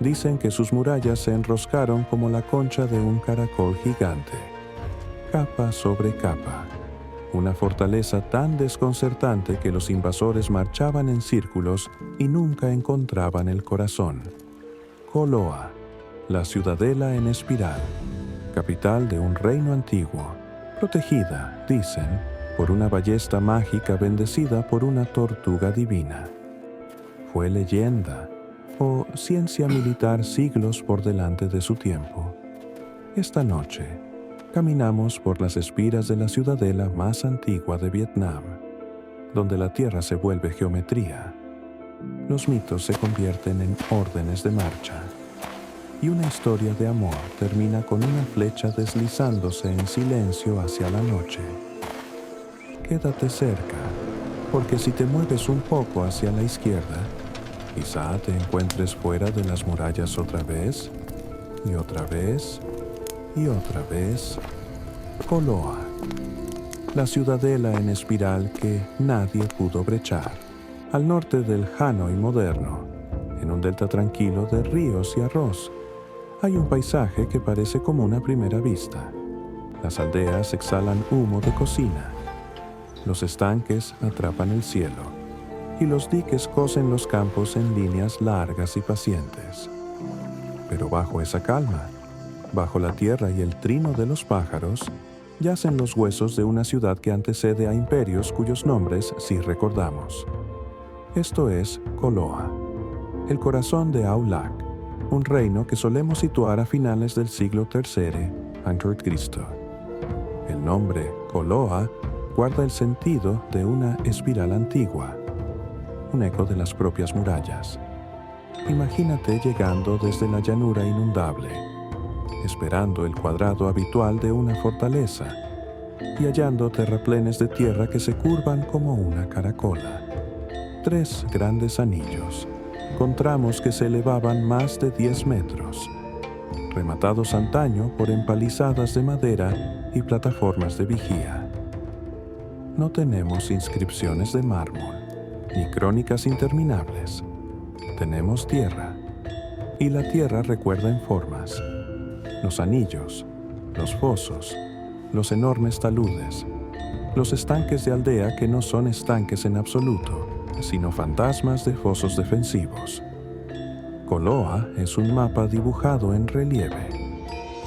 Dicen que sus murallas se enroscaron como la concha de un caracol gigante, capa sobre capa. Una fortaleza tan desconcertante que los invasores marchaban en círculos y nunca encontraban el corazón. Koloa, la ciudadela en espiral, capital de un reino antiguo, protegida, dicen, por una ballesta mágica bendecida por una tortuga divina. Fue leyenda o ciencia militar siglos por delante de su tiempo. Esta noche, caminamos por las espiras de la ciudadela más antigua de Vietnam, donde la tierra se vuelve geometría. Los mitos se convierten en órdenes de marcha. Y una historia de amor termina con una flecha deslizándose en silencio hacia la noche. Quédate cerca, porque si te mueves un poco hacia la izquierda, quizá te encuentres fuera de las murallas otra vez, y otra vez, y otra vez. Koloa, la ciudadela en espiral que nadie pudo brechar, al norte del Hanoi moderno, en un delta tranquilo de ríos y arroz. Hay un paisaje que parece común a primera vista. Las aldeas exhalan humo de cocina. Los estanques atrapan el cielo y los diques cosen los campos en líneas largas y pacientes. Pero bajo esa calma, bajo la tierra y el trino de los pájaros, yacen los huesos de una ciudad que antecede a imperios cuyos nombres sí recordamos. Esto es Koloa, el corazón de Aulak, un reino que solemos situar a finales del siglo III a.C. El nombre Koloa guarda el sentido de una espiral antigua, un eco de las propias murallas. Imagínate llegando desde la llanura inundable, esperando el cuadrado habitual de una fortaleza y hallando terraplenes de tierra que se curvan como una caracola. 3 grandes anillos, con tramos que se elevaban más de 10 metros, rematados antaño por empalizadas de madera y plataformas de vigía. No tenemos inscripciones de mármol, ni crónicas interminables. Tenemos tierra, y la tierra recuerda en formas. Los anillos, los fosos, los enormes taludes, los estanques de aldea que no son estanques en absoluto, sino fantasmas de fosos defensivos. Koloa es un mapa dibujado en relieve,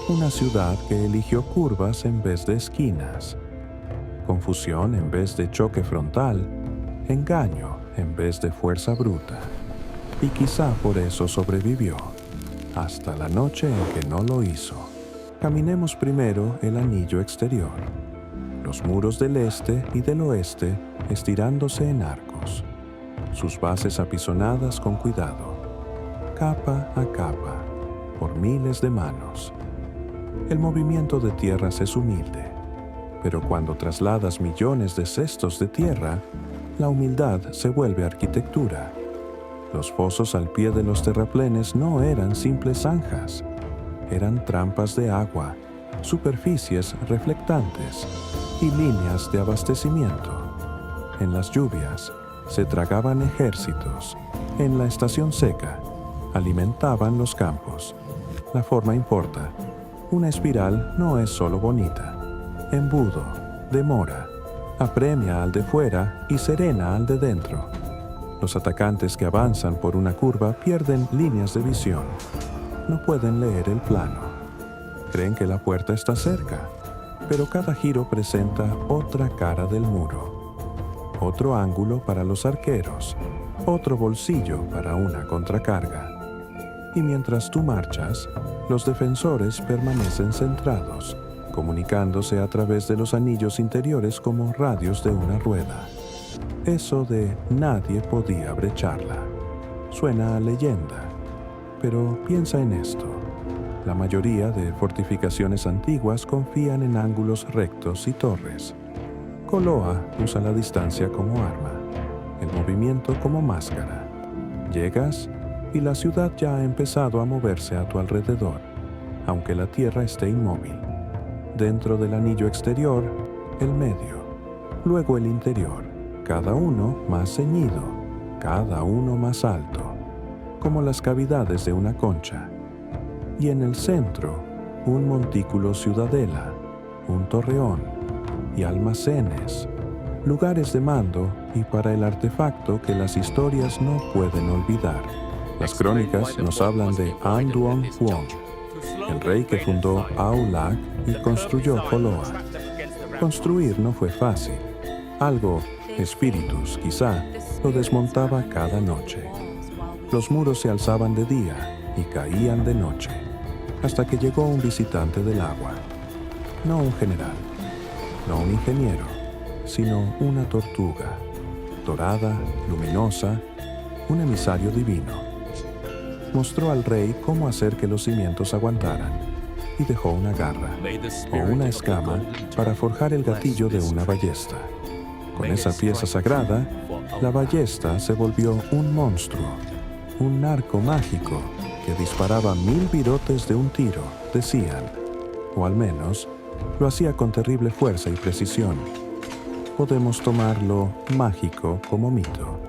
una ciudad que eligió curvas en vez de esquinas, confusión en vez de choque frontal, engaño en vez de fuerza bruta. Y quizá por eso sobrevivió, hasta la noche en que no lo hizo. Caminemos primero el anillo exterior, los muros del este y del oeste estirándose en arcos, sus bases apisonadas con cuidado, capa a capa, por miles de manos. El movimiento de tierras es humilde, pero cuando trasladas millones de cestos de tierra, la humildad se vuelve arquitectura. Los fosos al pie de los terraplenes no eran simples zanjas, eran trampas de agua, superficies reflectantes y líneas de abastecimiento. En las lluvias se tragaban ejércitos, en la estación seca alimentaban los campos. La forma importa. Una espiral no es solo bonita. Embudo, demora, apremia al de fuera y serena al de dentro. Los atacantes que avanzan por una curva pierden líneas de visión. No pueden leer el plano. Creen que la puerta está cerca, pero cada giro presenta otra cara del muro. Otro ángulo para los arqueros, otro bolsillo para una contracarga. Y mientras tú marchas, los defensores permanecen centrados, comunicándose a través de los anillos interiores como radios de una rueda. Eso de nadie podía brecharla suena a leyenda, pero piensa en esto. La mayoría de fortificaciones antiguas confían en ángulos rectos y torres. Koloa usa la distancia como arma, el movimiento como máscara. Llegas y la ciudad ya ha empezado a moverse a tu alrededor, aunque la tierra esté inmóvil. Dentro del anillo exterior, el medio, luego el interior, cada uno más ceñido, cada uno más alto. como las cavidades de una concha. Y en el centro, un montículo ciudadela, un torreón y almacenes, lugares de mando y para el artefacto que las historias no pueden olvidar. Las crónicas nos hablan de An Duong Huong, el rey que fundó Aulac y construyó Koloa. Construir no fue fácil. Algo, espíritus quizá, lo desmontaba cada noche. Los muros se alzaban de día y caían de noche, hasta que llegó un visitante del agua. No un general, no un ingeniero, sino una tortuga, dorada, luminosa, un emisario divino. Mostró al rey cómo hacer que los cimientos aguantaran y dejó una garra o una escama para forjar el gatillo de una ballesta. Con esa pieza sagrada, la ballesta se volvió un monstruo, un arco mágico que disparaba 1000 virotes de un tiro, decían, o al menos lo hacía con terrible fuerza y precisión. Podemos tomar lo mágico como mito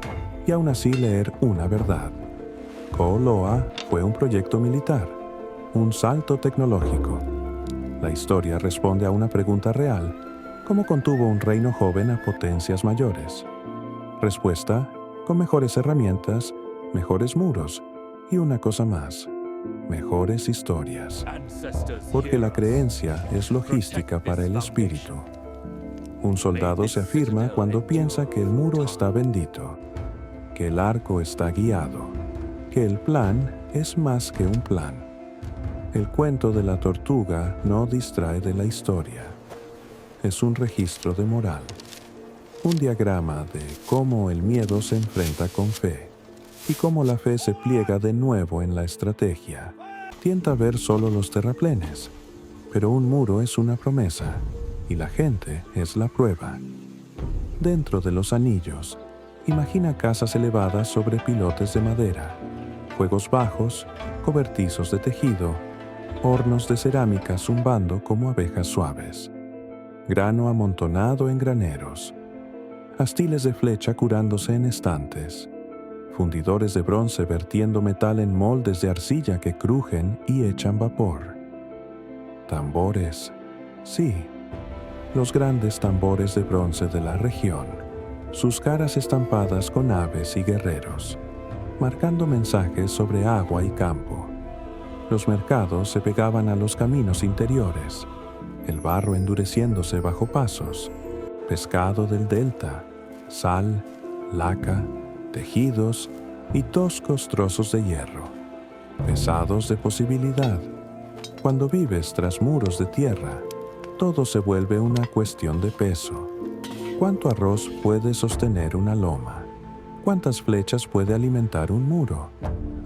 y aún así leer una verdad. Koloa fue un proyecto militar, un salto tecnológico. La historia responde a una pregunta real: ¿cómo contuvo un reino joven a potencias mayores? Respuesta: con mejores herramientas, mejores muros y una cosa más: mejores historias. Porque la creencia es logística para el espíritu. Un soldado se afirma cuando piensa que el muro está bendito, que el arco está guiado, que el plan es más que un plan. El cuento de la tortuga no distrae de la historia. Es un registro de moral, un diagrama de cómo el miedo se enfrenta con fe y cómo la fe se pliega de nuevo en la estrategia. Tienta ver solo los terraplenes, pero un muro es una promesa y la gente es la prueba. Dentro de los anillos, imagina casas elevadas sobre pilotes de madera, fuegos bajos, cobertizos de tejido, hornos de cerámica zumbando como abejas suaves, grano amontonado en graneros, astiles de flecha curándose en estantes, fundidores de bronce vertiendo metal en moldes de arcilla que crujen y echan vapor. Tambores, sí, los grandes tambores de bronce de la región, sus caras estampadas con aves y guerreros, marcando mensajes sobre agua y campo. Los mercados se pegaban a los caminos interiores, el barro endureciéndose bajo pasos, pescado del delta, sal, laca, tejidos y toscos trozos de hierro, pesados de posibilidad. Cuando vives tras muros de tierra, todo se vuelve una cuestión de peso. ¿Cuánto arroz puede sostener una loma? ¿Cuántas flechas puede alimentar un muro?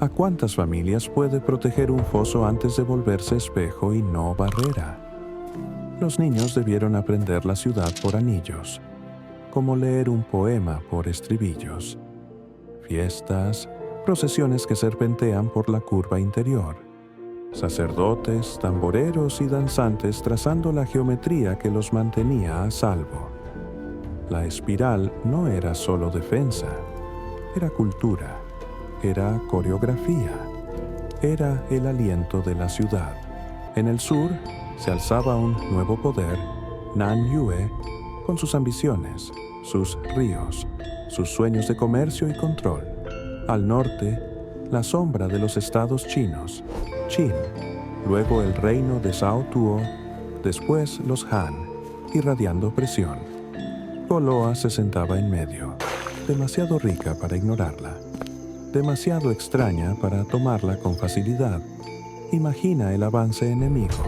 ¿A cuántas familias puede proteger un foso antes de volverse espejo y no barrera? Los niños debieron aprender la ciudad por anillos, como leer un poema por estribillos. Fiestas, procesiones que serpentean por la curva interior. Sacerdotes, tamboreros y danzantes trazando la geometría que los mantenía a salvo. La espiral no era solo defensa, era cultura, era coreografía, era el aliento de la ciudad. En el sur se alzaba un nuevo poder, Nan Yue, con sus ambiciones, sus ríos, sus sueños de comercio y control. Al norte, la sombra de los estados chinos, Qin, luego el reino de Zhao Tuo, después los Han, irradiando presión. Koloa se sentaba en medio, demasiado rica para ignorarla, demasiado extraña para tomarla con facilidad. Imagina el avance enemigo.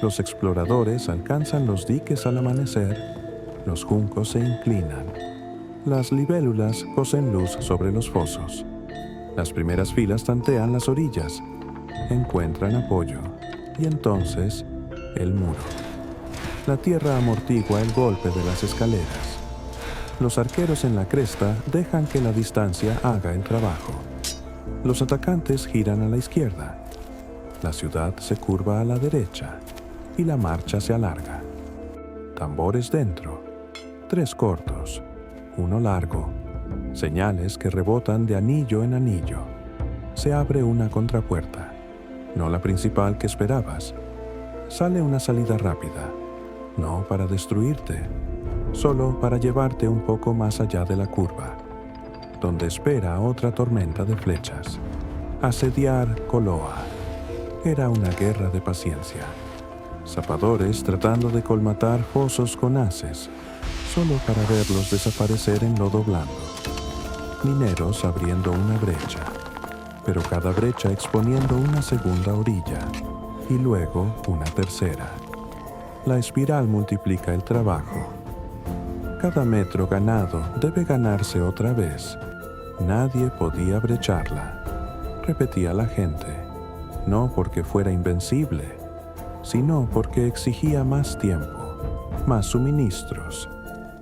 Los exploradores alcanzan los diques al amanecer, los juncos se inclinan, las libélulas cosen luz sobre los fosos. Las primeras filas tantean las orillas, encuentran apoyo, y entonces el muro. La tierra amortigua el golpe de las escaleras. Los arqueros en la cresta dejan que la distancia haga el trabajo. Los atacantes giran a la izquierda. La ciudad se curva a la derecha y la marcha se alarga. Tambores dentro, 3 cortos, 1 largo, señales que rebotan de anillo en anillo. se abre una contrapuerta, no la principal que esperabas. Sale una salida rápida, no para destruirte, solo para llevarte un poco más allá de la curva, donde espera otra tormenta de flechas. Asediar Koloa era una guerra de paciencia. Zapadores tratando de colmatar fosos con haces, solo para verlos desaparecer en lodo blando. Mineros abriendo una brecha, pero cada brecha exponiendo una segunda orilla, y luego una tercera. La espiral multiplica el trabajo. Cada metro ganado debe ganarse otra vez. Nadie podía brecharla, repetía la gente, no porque fuera invencible, sino porque exigía más tiempo, más suministros,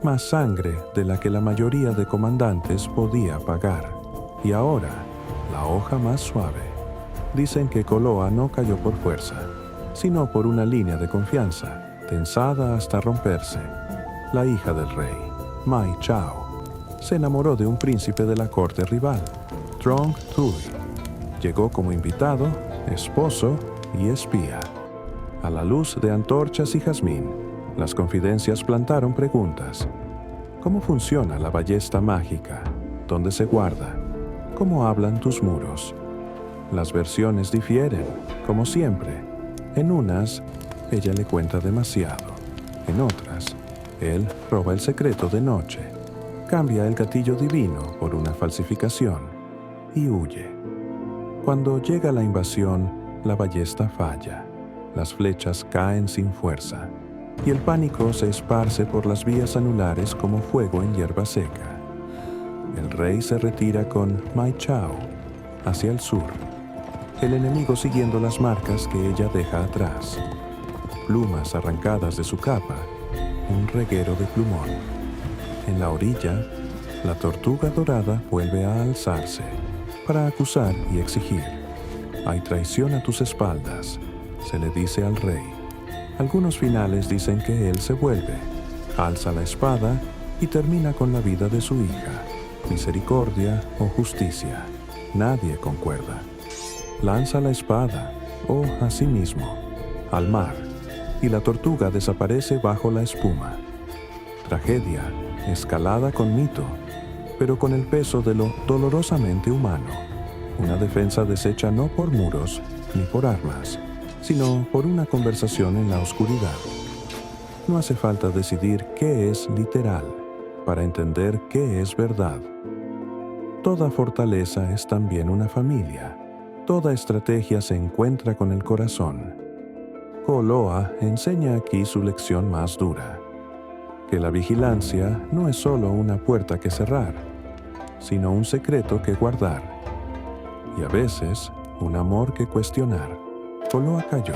más sangre de la que la mayoría de comandantes podía pagar. Y ahora, la hoja más suave. Dicen que Koloa no cayó por fuerza, sino por una línea de confianza, tensada hasta romperse. La hija del rey, Mai Chao, se enamoró de un príncipe de la corte rival, Trong Tui. Llegó como invitado, esposo y espía. A la luz de antorchas y jazmín, las confidencias plantaron preguntas. ¿Cómo funciona la ballesta mágica? ¿Dónde se guarda? ¿Cómo hablan tus muros? Las versiones difieren, como siempre. En unas, ella le cuenta demasiado. En otras, él roba el secreto de noche, cambia el gatillo divino por una falsificación y huye. Cuando llega la invasión, la ballesta falla. Las flechas caen sin fuerza, y el pánico se esparce por las vías anulares como fuego en hierba seca. El rey se retira con Mai Chao hacia el sur, el enemigo siguiendo las marcas que ella deja atrás. Plumas arrancadas de su capa, un reguero de plumón. En la orilla, la tortuga dorada vuelve a alzarse para acusar y exigir. Hay traición a tus espaldas, se le dice al rey. Algunos finales dicen que él se vuelve, alza la espada y termina con la vida de su hija. Misericordia o justicia, nadie concuerda. Lanza la espada, o asimismo, al mar, y la tortuga desaparece bajo la espuma. Tragedia, escalada con mito, pero con el peso de lo dolorosamente humano. Una defensa deshecha no por muros ni por armas, sino por una conversación en la oscuridad. No hace falta decidir qué es literal para entender qué es verdad. Toda fortaleza es también una familia. Toda estrategia se encuentra con el corazón. Koloa enseña aquí su lección más dura, que la vigilancia no es solo una puerta que cerrar, sino un secreto que guardar, y a veces un amor que cuestionar. Koloa cayó,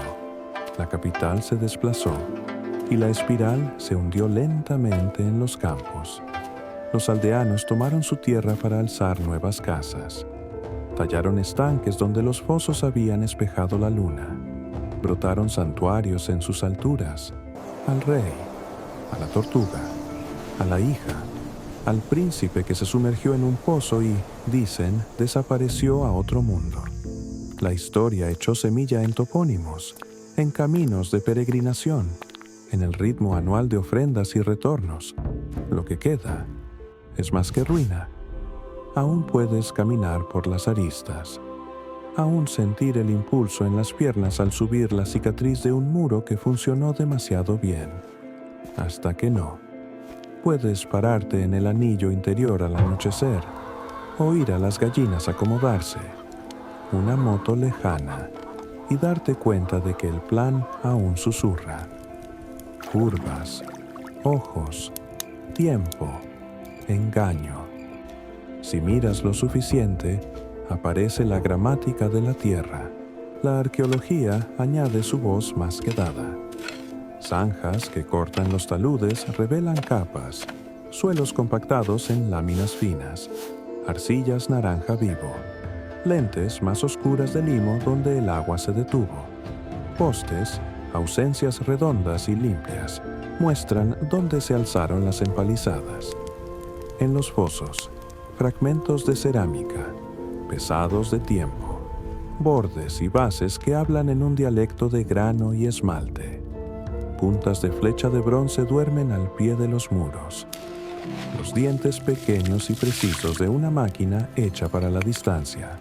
la capital se desplazó, y la espiral se hundió lentamente en los campos. Los aldeanos tomaron su tierra para alzar nuevas casas. Tallaron estanques donde los fosos habían espejado la luna. Brotaron santuarios en sus alturas. Al rey, a la tortuga, a la hija, al príncipe que se sumergió en un pozo y, dicen, desapareció a otro mundo. La historia echó semilla en topónimos, en caminos de peregrinación, en el ritmo anual de ofrendas y retornos. Lo que queda es más que ruina. Aún puedes caminar por las aristas, aún sentir el impulso en las piernas al subir la cicatriz de un muro que funcionó demasiado bien, hasta que no. Puedes pararte en el anillo interior al anochecer, oír a las gallinas acomodarse, una moto lejana, y darte cuenta de que el plan aún susurra. Curvas, ojos, tiempo, engaño. Si miras lo suficiente, aparece la gramática de la tierra. La arqueología añade su voz más quedada. Zanjas que cortan los taludes revelan capas, suelos compactados en láminas finas, arcillas naranja vivo, lentes más oscuras de limo donde el agua se detuvo. Postes, ausencias redondas y limpias, muestran dónde se alzaron las empalizadas. En los fosos, fragmentos de cerámica, pesados de tiempo. bordes y bases que hablan en un dialecto de grano y esmalte. Puntas de flecha de bronce duermen al pie de los muros. Los dientes pequeños y precisos de una máquina hecha para la distancia.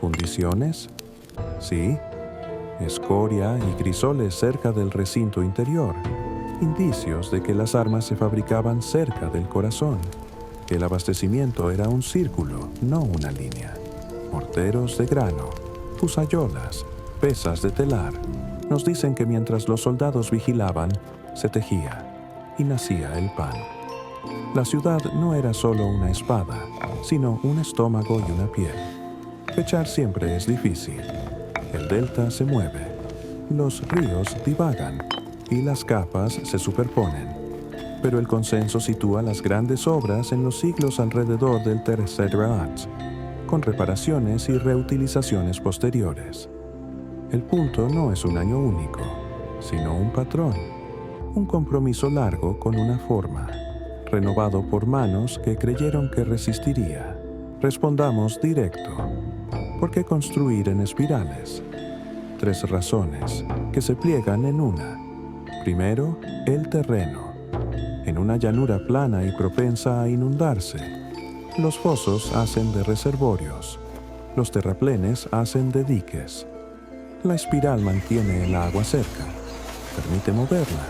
¿Fundiciones? Sí. Escoria y crisoles cerca del recinto interior. Indicios de que las armas se fabricaban cerca del corazón, que el abastecimiento era un círculo, no una línea. Morteros de grano, fusayolas, pesas de telar. Nos dicen que mientras los soldados vigilaban, se tejía y nacía el pan. La ciudad no era solo una espada, sino un estómago y una piel. Fechar siempre es difícil. El delta se mueve, los ríos divagan y las capas se superponen. Pero el consenso sitúa las grandes obras en los siglos alrededor del Tercer Age, con reparaciones y reutilizaciones posteriores. El punto no es un año único, sino un patrón, un compromiso largo con una forma, renovado por manos que creyeron que resistiría. Respondamos directo. ¿Por qué construir en espirales? 3 razones, que se pliegan en una. Primero, el terreno. En una llanura plana y propensa a inundarse, los fosos hacen de reservorios, los terraplenes hacen de diques. La espiral mantiene el agua cerca, permite moverla,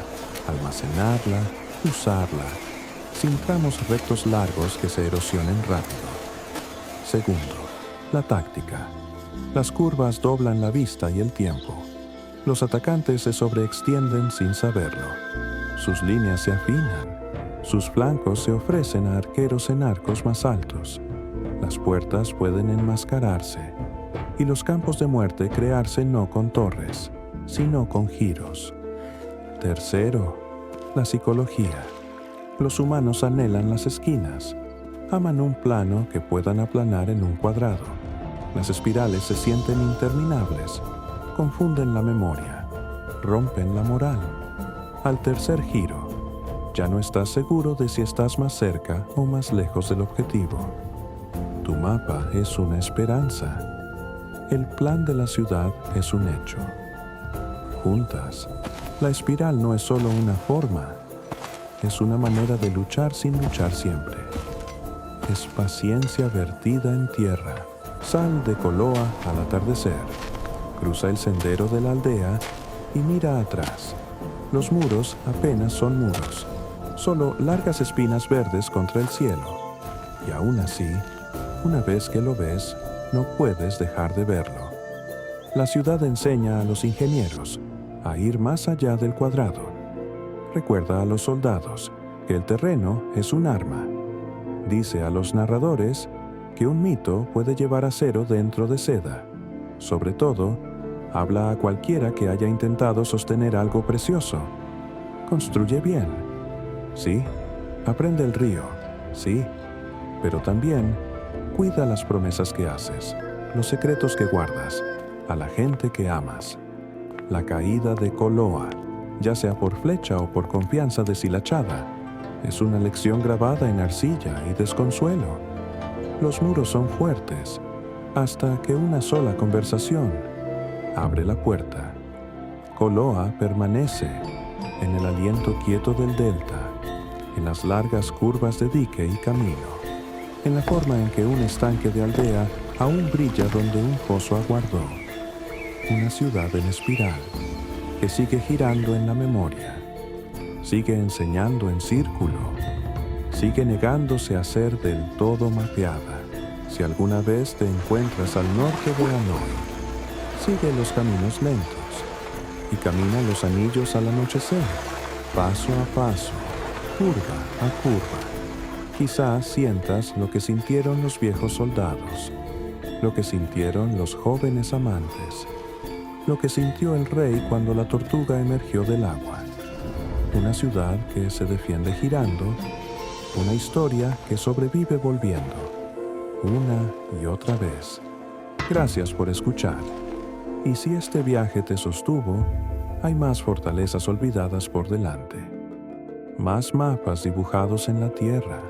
almacenarla, usarla, sin tramos rectos largos que se erosionen rápido. Segundo, la táctica. Las curvas doblan la vista y el tiempo. Los atacantes se sobreextienden sin saberlo. Sus líneas se afinan. Sus flancos se ofrecen a arqueros en arcos más altos. Las puertas pueden enmascararse y los campos de muerte crearse no con torres, sino con giros. Tercero, la psicología. Los humanos anhelan las esquinas. Aman un plano que puedan aplanar en un cuadrado. Las espirales se sienten interminables, confunden la memoria, rompen la moral. Al tercer giro, ya no estás seguro de si estás más cerca o más lejos del objetivo. Tu mapa es una esperanza. El plan de la ciudad es un hecho. Juntas, la espiral no es solo una forma, es una manera de luchar sin luchar siempre. Es paciencia vertida en tierra. Sal de Koloa al atardecer. Cruza el sendero de la aldea y mira atrás. Los muros apenas son muros, solo largas espinas verdes contra el cielo. Y aún así, una vez que lo ves, no puedes dejar de verlo. La ciudad enseña a los ingenieros a ir más allá del cuadrado. Recuerda a los soldados que el terreno es un arma. Dice a los narradores que un mito puede llevar acero dentro de seda. Sobre todo, habla a cualquiera que haya intentado sostener algo precioso. Construye bien. Sí, aprende el río. Sí, pero también cuida las promesas que haces, los secretos que guardas, a la gente que amas. La caída de Koloa, ya sea por flecha o por confianza deshilachada, es una lección grabada en arcilla y desconsuelo. Los muros son fuertes, hasta que una sola conversación abre la puerta. Koloa permanece en el aliento quieto del delta, en las largas curvas de dique y camino, en la forma en que un estanque de aldea aún brilla donde un foso aguardó. Una ciudad en espiral, que sigue girando en la memoria, sigue enseñando en círculo, sigue negándose a ser del todo mapeada. Si alguna vez te encuentras al norte de Hanoi, sigue los caminos lentos y camina los anillos al anochecer, paso a paso, curva a curva. Quizás sientas lo que sintieron los viejos soldados, lo que sintieron los jóvenes amantes, lo que sintió el rey cuando la tortuga emergió del agua. Una ciudad que se defiende girando, una historia que sobrevive volviendo, una y otra vez. Gracias por escuchar. Y si este viaje te sostuvo, hay más fortalezas olvidadas por delante, más mapas dibujados en la tierra,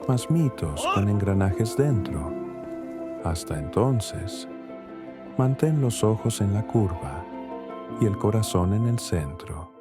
más mitos con engranajes dentro. Hasta entonces, Mantén los ojos en la curva y el corazón en el centro.